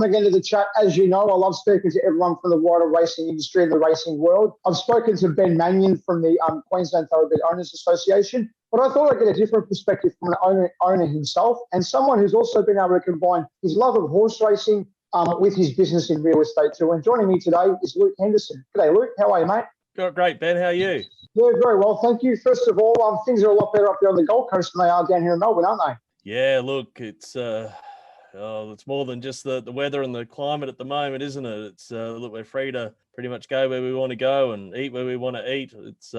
welcome again to the chat. As you know, I love speaking to everyone from the wider racing industry and the racing world. I've spoken to Ben Mannion from the Queensland Thoroughbred Owners Association, but I thought I'd get a different perspective from an owner himself and someone who's also been able to combine his love of horse racing with his business in real estate too. And joining me today is Luke Henderson. G'day, Luke. How are you, mate? Great, Ben. How are you? Yeah, very well. Thank you. First of all, things are a lot better up there on the Gold Coast than they are down here in Melbourne, aren't they? Yeah, look, it's more than just the weather and the climate at the moment, isn't it? It's look, we're free to pretty much go where we want to go and eat where we want to eat. It's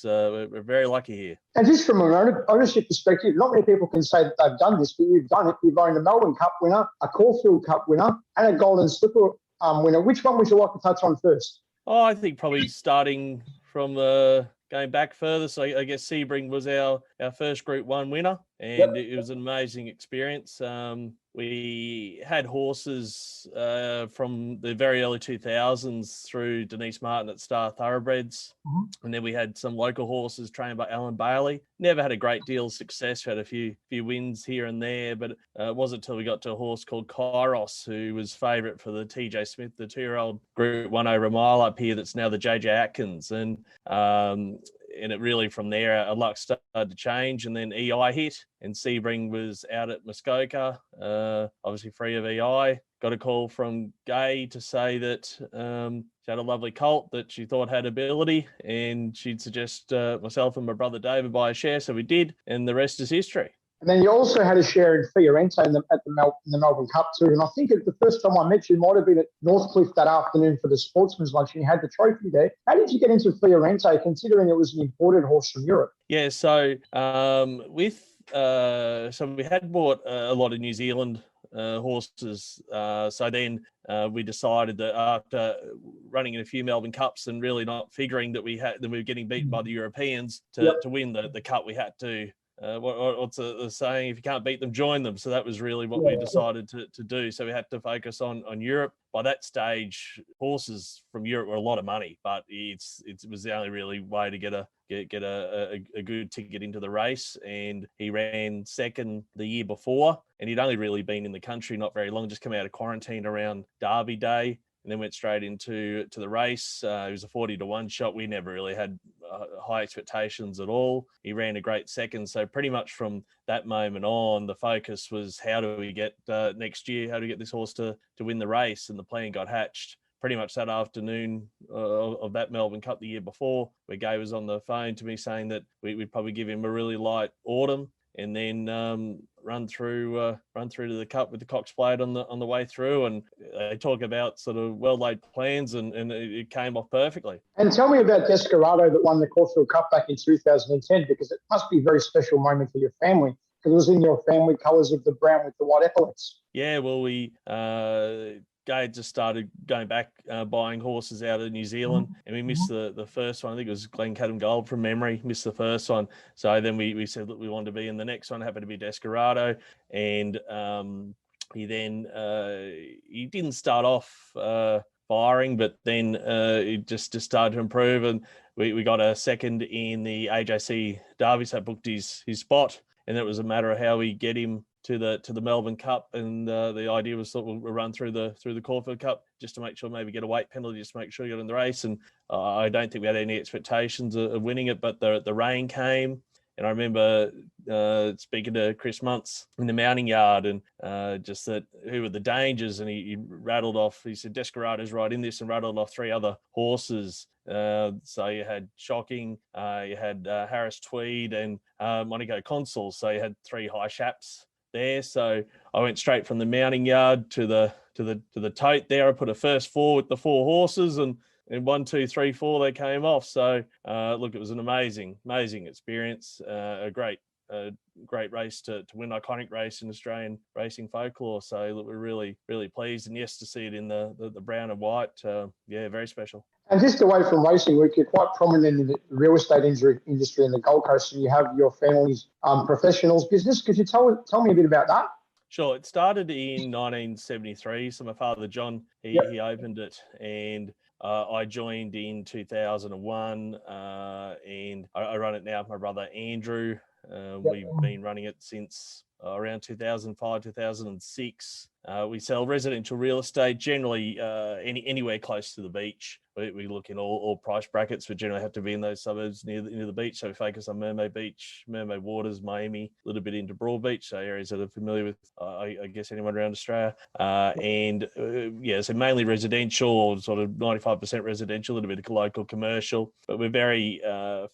we're very lucky here. And just from an ownership perspective, not many people can say that they've done this, but you've done it. You've owned a Melbourne Cup winner, a Caulfield Cup winner, and a Golden Slipper winner. Which one would you like to touch on first? Oh, I think probably starting from going back further. So I guess Sebring was our first Group 1 winner, and It was an amazing experience. We had horses from the very early 2000s through Denise Martin at Star Thoroughbreds. And then we had some local horses trained by Alan Bailey. Never had a great deal of success. We had a few wins here and there, but it wasn't until we got to a horse called Kairos, who was favourite for the TJ Smith, the 2-year-old Group 1 over a mile up here that's now the JJ Atkins. And it really, from there, our luck started to change, and then EI hit, and Sebring was out at Muskoka, obviously free of EI. Got a call from Gay to say that she had a lovely colt that she thought had ability, and she'd suggest myself and my brother David buy a share, so we did, and the rest is history. And then you also had a share in Fiorente in the Melbourne Cup too. And I think the first time I met you might have been at Northcliffe that afternoon for the sportsman's lunch, and you had the trophy there. How did you get into Fiorente, considering it was an imported horse from Europe? Yeah, so so we had bought a lot of New Zealand horses. So then we decided that after running in a few Melbourne Cups and really not figuring that we were getting beaten by the Europeans to win the Cup, we had to. What's the saying? If you can't beat them, join them. So that was really what we decided to do. So we had to focus on Europe. By that stage, horses from Europe were a lot of money, but it was the only really way to get a good ticket into the race. And he ran second the year before, and he'd only really been in the country not very long, just come out of quarantine around Derby Day, and then went straight into the race. It was a 40-1 shot. We never really had high expectations at all. He ran a great second. So pretty much from that moment on, the focus was how do we get next year, how do we get this horse to win the race? And the plan got hatched pretty much that afternoon of that Melbourne Cup the year before, where Gay was on the phone to me saying that we'd probably give him a really light autumn, and then run through to the Cup with the Cox Plate on the way through. And they talk about sort of well-laid plans, and it came off perfectly. And tell me about Desperado that won the Caulfield Cup back in 2010, because it must be a very special moment for your family, because it was in your family colours of the brown with the white epaulets. Yeah, well, we Gay just started going back buying horses out of New Zealand, and we missed the first one. I think it was Glencaddam Gold from memory, missed the first one. So then we said that we wanted to be in the next one, happened to be Desperado. And he didn't start off firing, but then it just started to improve, and we got a second in the AJC Derby, so booked his spot, and it was a matter of how we get him to the Melbourne Cup, and the idea was that we'll run through the Caulfield Cup just to make sure, maybe get a weight penalty, just to make sure you got in the race. And I don't think we had any expectations of winning it, but the rain came, and I remember speaking to Chris Muntz in the mounting yard, and just that who were the dangers, and he rattled off. He said Desperado's right in this, and rattled off 3 other horses. So you had Shocking, you had Harris Tweed, and Monaco Consul. So you had 3 high chaps there. So I went straight from the mounting yard to the tote there. I put a first 4 with the 4 horses, and 1, 2, 3, 4 they came off. So look, it was an amazing experience, a great race to win, iconic race in Australian racing folklore. So look, we're really pleased, and yes, to see it in the brown and white, very special. And just away from racing, Luke, you're quite prominent in the real estate industry in the Gold Coast, and you have your family's professionals business. Could you tell me a bit about that? Sure. It started in 1973. So my father, John, he opened it, and I joined in 2001, and I run it now with my brother, Andrew. We've been running it since around 2005, 2006. We sell residential real estate, generally anywhere close to the beach. We look in all price brackets, but generally have to be in those suburbs near the beach. So we focus on Mermaid Beach, Mermaid Waters, Miami, a little bit into Broadbeach, so areas that are familiar with, I guess, anyone around Australia. So mainly residential, sort of 95% residential, a little bit of local commercial. But we're very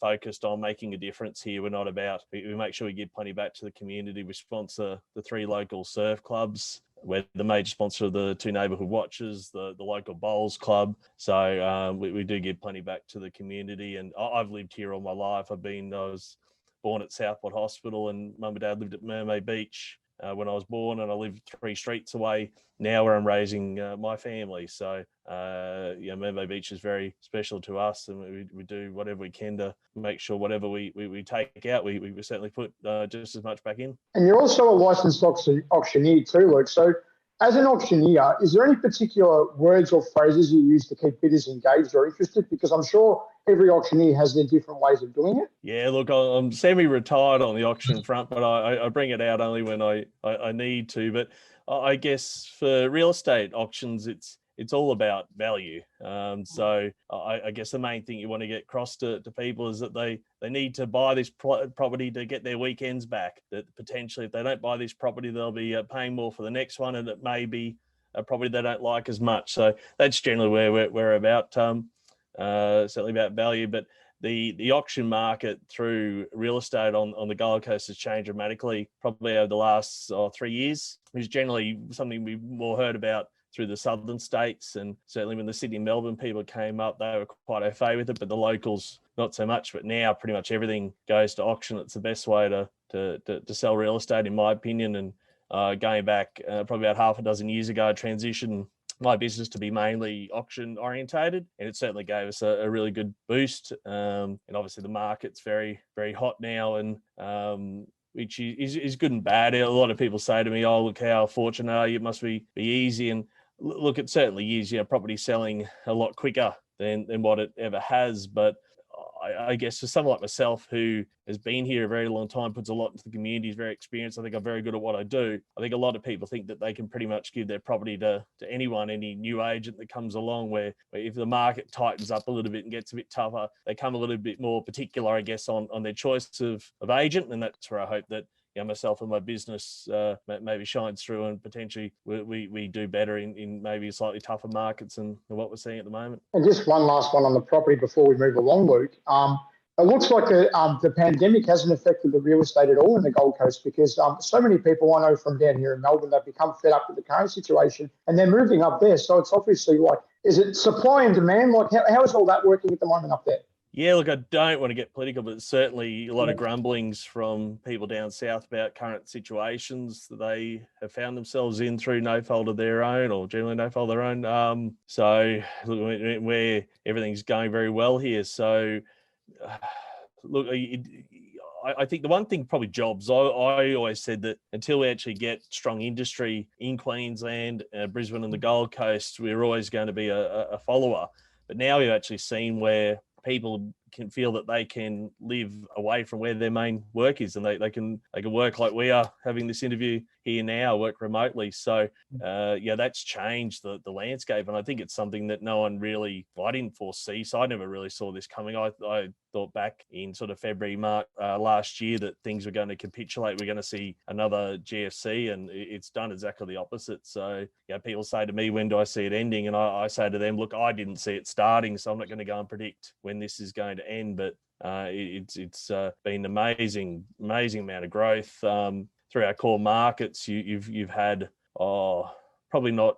focused on making a difference here. We're not about, we make sure we give plenty back to the community. We sponsor the 3 local surf clubs. We're the major sponsor of the 2 neighbourhood watches, the local bowls club. So we do give plenty back to the community. And I've lived here all my life. I was born at Southport Hospital, and Mum and Dad lived at Mermaid Beach when I was born, and I lived 3 streets away now where I'm raising my family. So Mermaid Beach is very special to us, and we do whatever we can to make sure whatever we take out, we certainly put just as much back in. And you're also a licensed auctioneer too, Luke. So as an auctioneer, is there any particular words or phrases you use to keep bidders engaged or interested? Because I'm sure every auctioneer has their different ways of doing it. Yeah, look, I'm semi-retired on the auction front, but I bring it out only when I need to. But I guess for real estate auctions, it's all about value. So I guess the main thing you want to get across to people is that they need to buy this property to get their weekends back. That potentially, if they don't buy this property, they'll be paying more for the next one, and it may be a property they don't like as much. So that's generally where we're about, certainly about value. But the auction market through real estate on the Gold Coast has changed dramatically, probably over the last 3 years, which is generally something we've more heard about through the southern states. And certainly when the Sydney and Melbourne people came up, they were quite au fait with it, but the locals not so much. But now pretty much everything goes to auction. It's the best way to sell real estate, in my opinion. And going back probably about half a dozen years ago, I transitioned my business to be mainly auction orientated, and it certainly gave us a really good boost. And obviously the market's very, very hot now, and which is good and bad. A lot of people say to me, "Oh, look how fortunate are you? It must be easy." And look, it certainly is. Property selling a lot quicker than what it ever has. But I guess for someone like myself who has been here a very long time, puts a lot into the community, is very experienced, I think I'm very good at what I do. I think a lot of people think that they can pretty much give their property to anyone, any new agent that comes along, where if the market tightens up a little bit and gets a bit tougher, they come a little bit more particular, I guess, on their choice of agent. And that's where I hope that myself and my business maybe shines through, and potentially we do better in maybe slightly tougher markets than what we're seeing at the moment. And just one last one on the property before we move along, Luke. It looks like the pandemic hasn't affected the real estate at all in the Gold Coast, because so many people I know from down here in Melbourne, they've become fed up with the current situation and they're moving up there. So it's obviously is it supply and demand? How is all that working at the moment up there? Yeah, look, I don't want to get political, but certainly a lot of grumblings from people down south about current situations that they have found themselves in through no fault of their own, or generally no fault of their own. So look, where everything's going very well here. So look, I think the one thing, probably jobs. I always said that until we actually get strong industry in Queensland, Brisbane and the Gold Coast, we're always going to be a follower. But now we've actually seen where people can feel that they can live away from where their main work is, and they can work like we are having this interview here now, work remotely. So that's changed the landscape, and I think it's something that no one really, I didn't foresee. So I never really saw this coming. I thought back in sort of February, March last year that things were going to capitulate. We're going to see another GFC, and it's done exactly the opposite. So people say to me, when do I see it ending? And I say to them, look, I didn't see it starting, so I'm not going to go and predict when this is going to end. But it's been an amazing amount of growth through our core markets. You've had probably not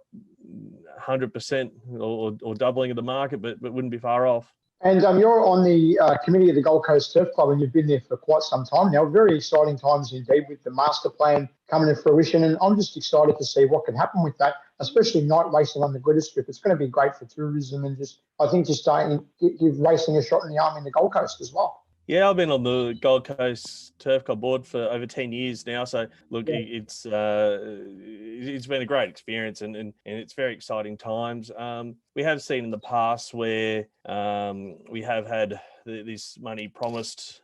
100% or doubling of the market, but wouldn't be far off. And you're on the committee of the Gold Coast Surf Club, and you've been there for quite some time now. Very exciting times indeed, with the master plan coming to fruition. And I'm just excited to see what can happen with that, especially night racing on the glitter strip. It's going to be great for tourism, and just give racing a shot in the arm in the Gold Coast as well. Yeah, I've been on the Gold Coast Turf Club board for over 10 years now. So look, it's been a great experience, and it's very exciting times. we have seen in the past where we have had this money promised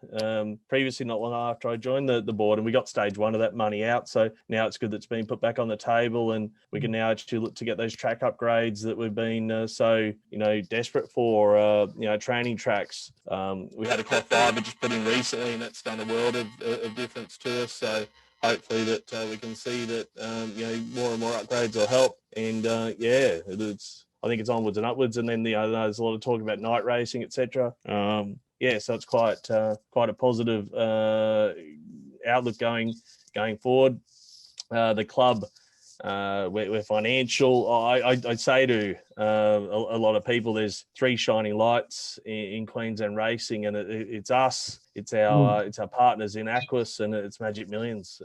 previously, not long after I joined the board, and we got stage one of that money out. So now it's good that it's been put back on the table, and we can now actually look to get those track upgrades that we've been so desperate for. Training tracks. We had a Cloth Fibre just put in recently, and that's done a world of difference to us. So hopefully that we can see that more and more upgrades will help. And I think it's onwards and upwards. And then there's a lot of talk about night racing, etc. So it's quite a positive outlook going forward. The club, we're financial. I'd say to a lot of people, there's three shining lights in Queensland racing, and it's us, it's our partners in Aquis, and it's Magic Millions.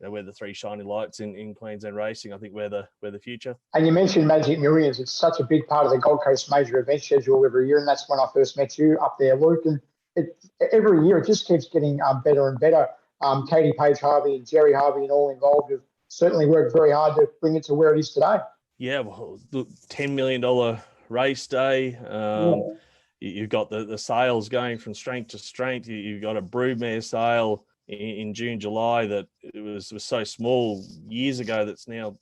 We're the three shining lights in Queensland racing. I think we're the future. And you mentioned Magic Millions. It's such a big part of the Gold Coast major event schedule every year, and that's when I first met you up there, Luke. And every year it just keeps getting better and better. Katie Page Harvey and Jerry Harvey and all involved have certainly worked very hard to bring it to where it is today. Yeah, well, look, $10 million race day. You've got the sales going from strength to strength. You've got a broodmare sale in June, July that it was so small years ago that's now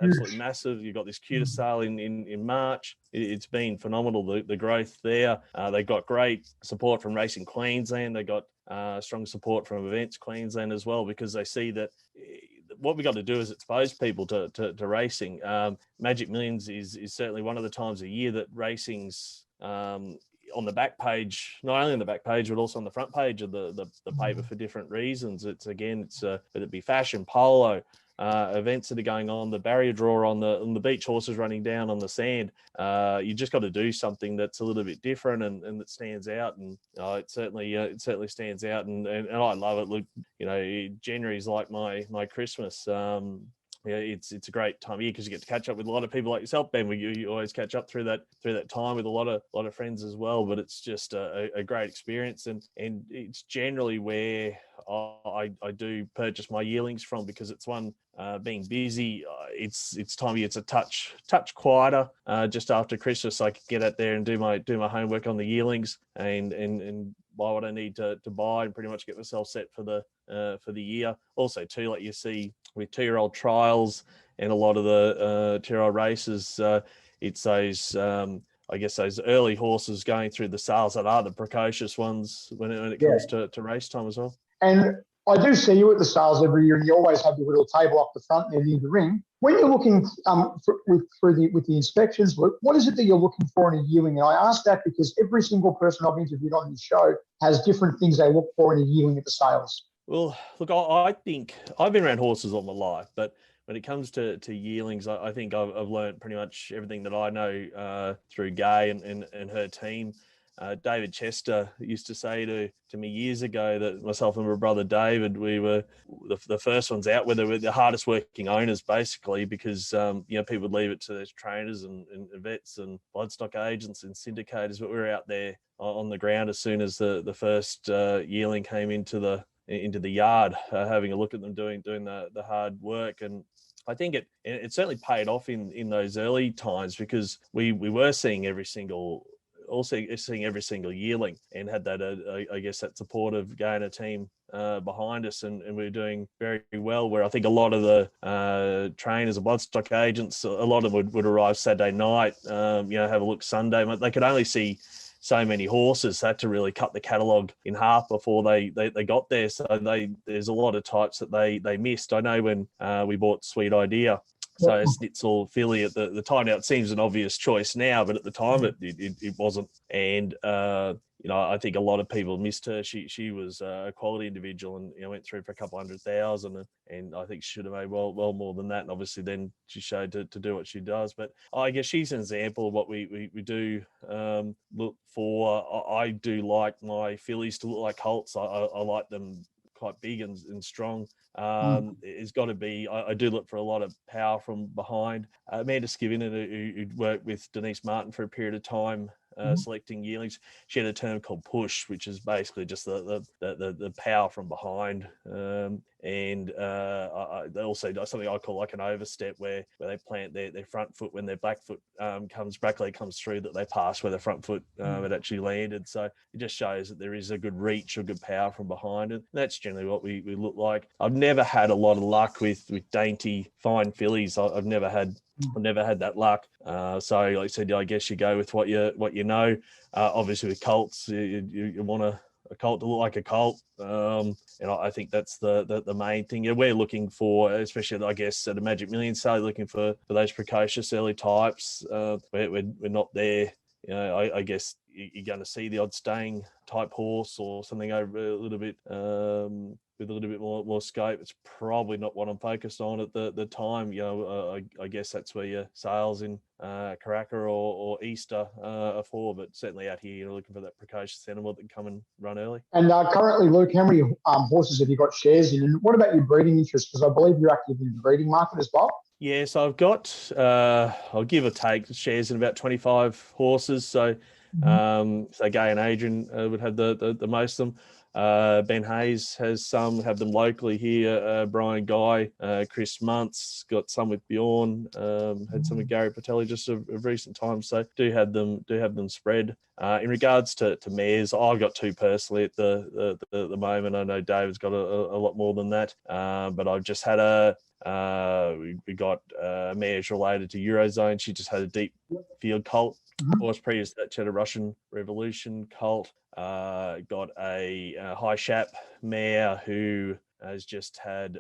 absolutely massive. You've got this cuter sale in March. It's been phenomenal, the growth there. They got great support from Racing Queensland. They got strong support from Events Queensland as well, because they see that what we got to do is expose people to racing. Magic Millions is certainly one of the times a year that racing's on the back page, not only on the back page, but also on the front page of the paper for different reasons. It's whether it be fashion, polo, events that are going on, the barrier draw on the beach horses running down on the sand. You just got to do something that's a little bit different and that stands out. And it certainly stands out. And I love it. Look, January is like my Christmas. It's a great time of year because you get to catch up with a lot of people like yourself, Ben. You always catch up through that time with a lot of friends as well. But it's just a great experience, and it's generally where I do purchase my yearlings from, because it's one being busy. It's time of year. It's a touch quieter just after Christmas. So I can get out there and do my homework on the yearlings and buy what I need to buy and pretty much get myself set for the year. Also, too, like you see with 2-year-old trials and a lot of the 2-year-old races, it's those those early horses going through the sales that are the precocious ones when it comes to race time as well. And I do see you at the sales every year, and you always have your little table up the front near the ring. When you're looking with the inspections, what is it that you're looking for in a yearling? And I ask that because every single person I've interviewed on this show has different things they look for in a yearling at the sales. Well, look, I think I've been around horses all my life, but when it comes to yearlings, I think I've learned pretty much everything that I know through Gay and her team. David Chester used to say to me years ago that myself and my brother David, we were the first ones out, where they were the hardest working owners, basically, because people would leave it to their trainers and vets and bloodstock agents and syndicators, but we were out there on the ground as soon as the first yearling came into the yard, having a look at them doing the hard work. And I think it certainly paid off in those early times, because we were seeing every single yearling, and had that that supportive Gainer team behind us, and we were doing very well. Where I think a lot of the trainers and bloodstock agents, a lot of them would arrive Saturday night, have a look Sunday. They could only see so many horses, had to really cut the catalogue in half before they got there. So there's a lot of types that they missed. I know when we bought Sweet Idea, so Snitzel filly at the time. Now it seems an obvious choice now, but at the time it wasn't. And I think a lot of people missed her. She was a quality individual, and went through for a couple 100,000, and I think she should have made well more than that. And obviously then she showed to do what she does. But I guess she's an example of what we do look for. I do like my fillies to look like colts. I like them quite big and strong. It's got to be, I do look for a lot of power from behind. Amanda Skivinan, who worked with Denise Martin for a period of time, selecting yearlings, she had a term called push, which is basically just the power from behind. And And they also do something I call like an overstep, where they plant their front foot when their back leg comes through, that they pass where their front foot had actually landed. So it just shows that there is a good reach or good power from behind it. And that's generally what we look like. I've never had a lot of luck with dainty, fine fillies. I've never had that luck. So like I said, I guess you go with what you know. Obviously with colts, you want a colt to look like a colt. And I think that's the main thing. Yeah, we're looking for, especially I guess at a Magic Million sale, looking for those precocious early types. We're not there. You know, I guess you're going to see the odd staying type horse or something over a little bit with a little bit more scope. It's probably not what I'm focused on at the time. You know, I guess that's where your sales in Karaka or Easter are for, but certainly out here, you're looking for that precocious animal that can come and run early. And currently, Luke, how many horses have you got shares in? And what about your breeding interest? Because I believe you're active in the breeding market as well. Yeah, so I've got, I'll give or take, shares in about 25 horses. So, so Gay and Adrian would have the most of them. Ben Hayes has some, have them locally here. Brian Guy, Chris Muntz, got some with Bjorn, had some with Gary Patelli just of recent times. So do have them spread. In regards to mares, I've got two personally at the moment. I know David's got a lot more than that, but I've just had we got mares related to Eurozone. She just had a deep field colt. Horse previous to that, she had a Russian Revolution colt. Got a high shap mare who has just had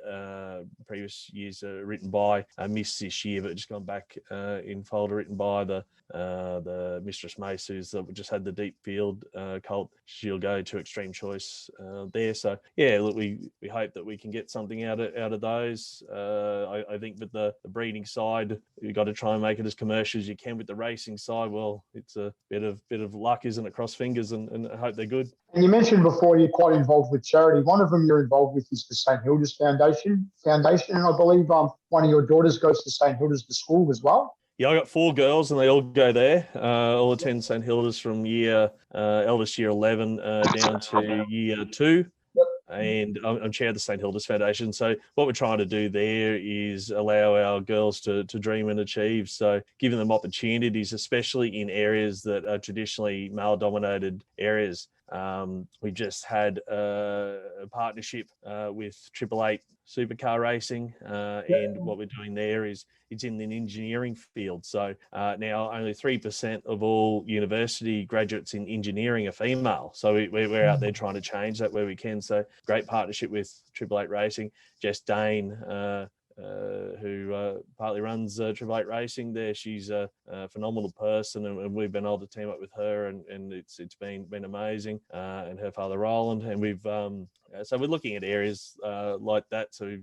previous years written by missed this year, but just gone back in folder, written by the Mistress Mace, who's just had the deep field colt. She'll go to Extreme Choice there. So yeah, look, we hope that we can get something out of those. I think with the breeding side, you've got to try and make it as commercial as you can. With the racing side, well, it's a bit of luck, isn't it? Cross fingers and hope they're good. And you mentioned before you're quite involved with charity. One of them you're involved with is the St Hilda's Foundation, and I believe one of your daughters goes to St Hilda's to school as well. Yeah, I got 4 girls and they all go there. All attend St Hilda's from eldest year 11 down to year 2. And I'm chair of the St Hilda's Foundation. So what we're trying to do there is allow our girls to dream and achieve. So giving them opportunities, especially in areas that are traditionally male-dominated areas. We just had a partnership with 888 Supercar Racing, and what we're doing there is it's in an engineering field. So now only 3% of all university graduates in engineering are female. So we're out there trying to change that where we can. So great partnership with 888 Racing. Jess Dane, who partly runs 888 Racing there. She's a phenomenal person, and we've been able to team up with her, and it's been amazing. And her father Roland, and we've so we're looking at areas like that. So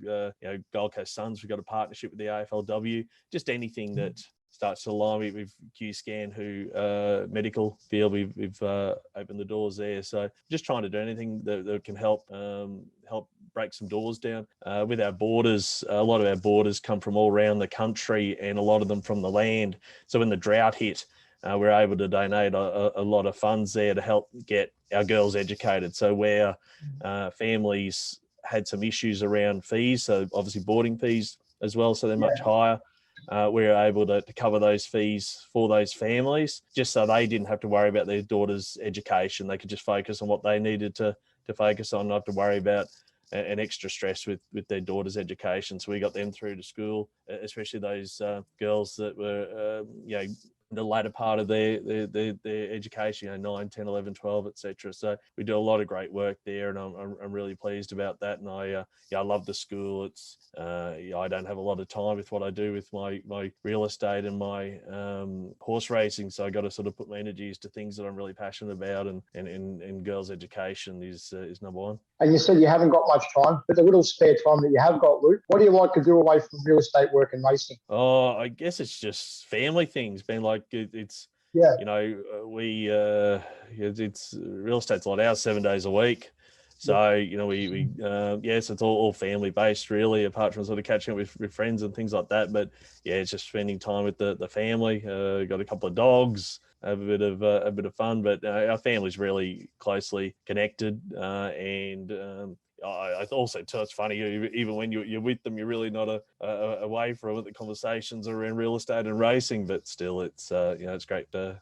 Gold Coast Suns, we've got a partnership with the AFLW. Just anything that starts to align with Q-Scan, who medical field, we've opened the doors there. So just trying to do anything that can help break some doors down. With our borders, a lot of our borders come from all around the country, and a lot of them from the land. So when the drought hit, we're able to donate a lot of funds there to help get our girls educated. So where families had some issues around fees, so obviously boarding fees as well, so they're much higher. We were able to cover those fees for those families, just so they didn't have to worry about their daughter's education. They could just focus on what they needed to focus on, not have to worry about an extra stress with their daughter's education. So we got them through to school, especially those girls that were, the latter part of their education, 9, 10, 11, 12, etc. So we do a lot of great work there, and I'm really pleased about that. And I love the school. It's I don't have a lot of time with what I do with my real estate and my horse racing, so I got to sort of put my energies to things that I'm really passionate about, and girls' education is number one. And you said you haven't got much time, but the little spare time that you have got, Luke, what do you like to do away from real estate work and racing? Oh, I guess it's just family things. Being like it's it's real estate's a lot hours, 7 days a week. So, we yes, it's all family based really, apart from sort of catching up with friends and things like that. But yeah, it's just spending time with the family. Got a couple of dogs, have a bit of fun, but our family's really closely connected, and I also too, it's funny, even when you're with them, you're really not away from it. The conversations are around real estate and racing, but still, it's it's great to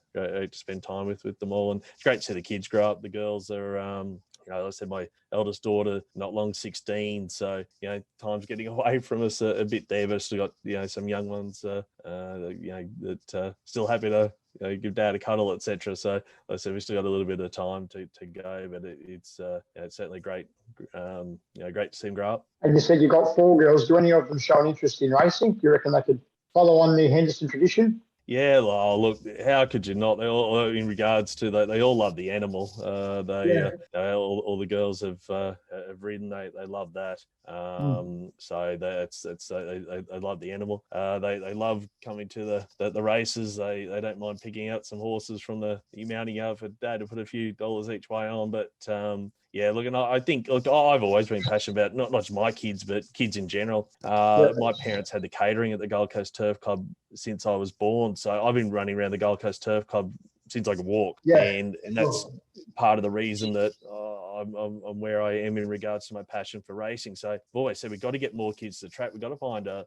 spend time with them all, and it's great to see the kids grow up. The girls are I said my eldest daughter not long 16, so time's getting away from us a bit there, but still got some young ones that still happy to give dad a cuddle, etc. So like I said, we still got a little bit of time to go, but it's certainly great. Great to see him grow up. And you said you got 4 girls. Do any of them show an interest in racing? Do you reckon they could follow on the Henderson tradition? Yeah, well, look, how could you not? They all, in regards to that, they all love the animal. All the girls have ridden. They love that. So they love the animal. They love coming to the races. They don't mind picking out some horses from the mounting yard for dad to put a few dollars each way on. But look, and I think, look, I've always been passionate about not just my kids, but kids in general. My parents had the catering at the Gold Coast Turf Club since I was born. So I've been running around the Gold Coast Turf Club since I could walk. Yeah. And that's part of the reason that I'm where I am in regards to my passion for racing. So I've always said we've got to get more kids to the track. We've got to find a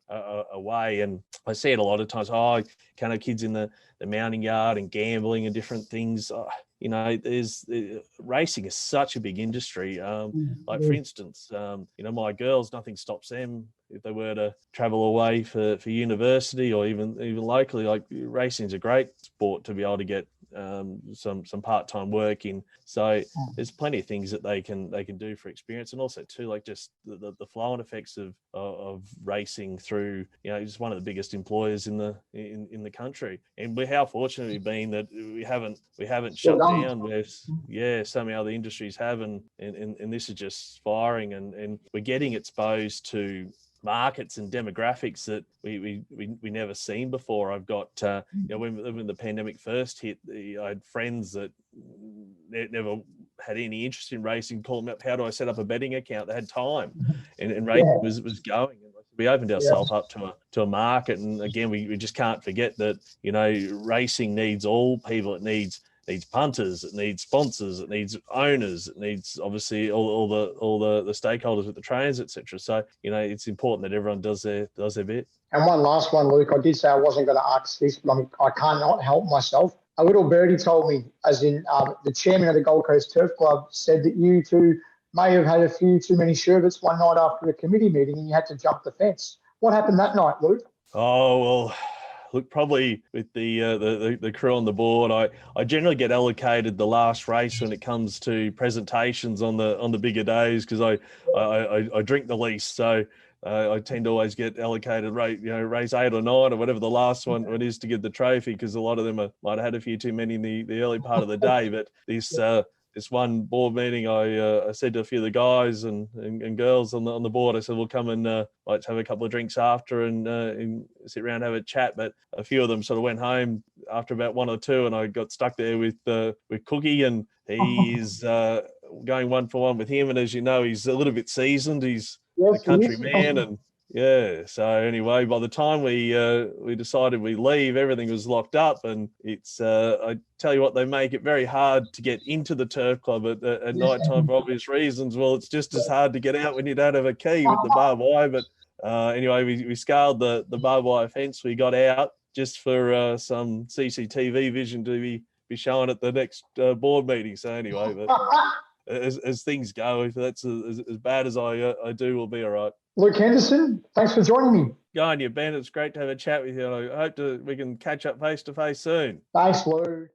way. And I see it a lot of times. Can't have kids in the mounting yard and gambling and different things. Racing is such a big industry. Like for instance, my girls, nothing stops them if they were to travel away for university or even locally. Like racing is a great sport to be able to get some part-time work in. So there's plenty of things that they can do for experience, and also too, like just the flow and effects of racing through, just one of the biggest employers in the country. And how fortunate we've been that we haven't shut down where so many other industries have, and this is just firing, and we're getting exposed to markets and demographics that we never seen before. I've got when the pandemic first hit, I had friends that never had any interest in racing call them up, how do I set up a betting account? They had time, and racing was going. We opened ourselves up to a market, and again, we just can't forget that racing needs all people. It needs punters, it needs sponsors, it needs owners, it needs obviously all the stakeholders with the trains, etc. So it's important that everyone does their bit. And one last one, Luke. I did say I wasn't going to ask this, but I can't not help myself. A little birdie told me, as in the chairman of the Gold Coast Turf Club said that you two may have had a few too many sherbets one night after a committee meeting, and you had to jump the fence. What happened that night, Luke? Oh well. Look, probably with the crew on the board, I generally get allocated the last race when it comes to presentations on the bigger days, because I drink the least, so I tend to always get allocated race 8 or 9 or whatever the last one is to give the trophy, because a lot of them might have had a few too many in the early part of the day. But this one board meeting, I said to a few of the guys and girls on the board, I said, we'll come and let's have a couple of drinks after and sit around and have a chat. But a few of them sort of went home after about 1 or 2, and I got stuck there with Cookie, and he's going 1 for 1 with him. And as you know, he's a little bit seasoned. He's a country man, and so anyway, by the time we decided we leave, everything was locked up, and it's I tell you what, they make it very hard to get into the turf club at night time for obvious reasons. Well, it's just as hard to get out when you don't have a key with the barbed wire. But anyway, we scaled the barbed wire fence. We got out just for some CCTV vision to be shown at the next board meeting. So anyway, but as things go, if that's as bad as I do, we'll be all right. Luke Henderson, thanks for joining me. Go on, you, Ben. It's great to have a chat with you. I hope we can catch up face to face soon. Thanks, Lou.